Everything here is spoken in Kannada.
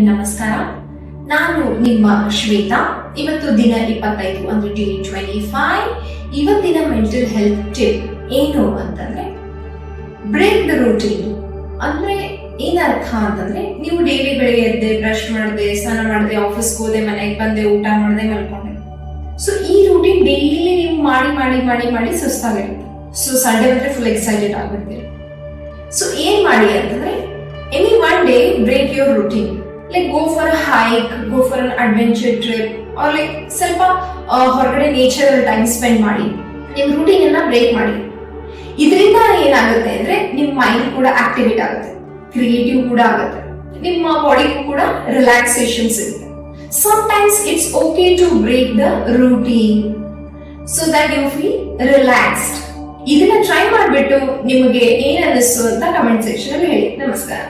ನಮಸ್ಕಾರ. ನಾನು ನಿಮ್ಮ ಶ್ವೇತಾ. ಇವತ್ತು ದಿನ 25 ಅಂದ್ರೆ June 25. ಇವತ್ತಿನ ಮೆಂಟಲ್ ಹೆಲ್ತ್ ಟಿಪ್ ಏನು ಅಂತಂದ್ರೆ ಬ್ರೇಕ್ ದ ರೂಟೀನ್. ಅಂದ್ರೆ ಏನರ್ಥ ಅಂತಂದ್ರೆ ನೀವು ಡೈಲಿ ಬೆಳಿಗ್ಗೆ ಎದ್ದೆ, ಬ್ರಷ್ ಮಾಡದೆ, ಸ್ನಾನ ಮಾಡದೆ, ಆಫೀಸ್ಗೆ ಹೋದೆ, ಮನೆಗೆ ಬಂದೆ, ಊಟ ಮಾಡದೆ, ಮಲ್ಕೊಂಡೆ. ಸೊ ಈ ರೂಟೀನ್ ಡೈಲಿ ನೀವು ಮಾಡಿ ಮಾಡಿ ಮಾಡಿ ಮಾಡಿ ಸುಸ್ತಾಗಿರುತ್ತೆ. ಸೊ ಸಂಡೇ ಬಂದ್ರೆ ಫುಲ್ ಎಕ್ಸೈಟೆಡ್ ಆಗಿರ್ತೀರಿ. ಸೊ ಏನ್ ಮಾಡಿ ಅಂತಂದ್ರೆ any one day break your routine, like go for a hike, go for an adventure trip, or like ಸ್ವಲ್ಪ ಹೊರಗಡೆ ನೇಚರ್ ಟೈಮ್ ಸ್ಪೆಂಡ್ ಮಾಡಿ ನಿಮ್ಮ ರೂಟೀನ್ ಅನ್ನ ಬ್ರೇಕ್ ಮಾಡಿ. ಇದರಿಂದ ಏನಾಗುತ್ತೆ ಅಂದ್ರೆ ನಿಮ್ಮ ಮೈಂಡ್ ಕೂಡ ಆಕ್ಟಿವೇಟ್ ಆಗುತ್ತೆ, ಕ್ರಿಯೇಟಿವ್ ಕೂಡ ಆಗುತ್ತೆ, ನಿಮ್ಮ ಬಾಡಿಗೂ ಕೂಡ ರಿಲ್ಯಾಕ್ಸೇಷನ್ ಸಿಗುತ್ತೆ. Sometimes it's okay to break the routine so that you feel relaxed. ಇದನ್ನ ಟ್ರೈ ಮಾಡ್ಬಿಟ್ಟು ನಿಮಗೆ ಏನ್ ಅನ್ನಿಸ್ತು ಅಂತ ಕಮೆಂಟ್ ಸೆಕ್ಷನ್ ಅಲ್ಲಿ ಹೇಳಿ. ನಮಸ್ಕಾರ.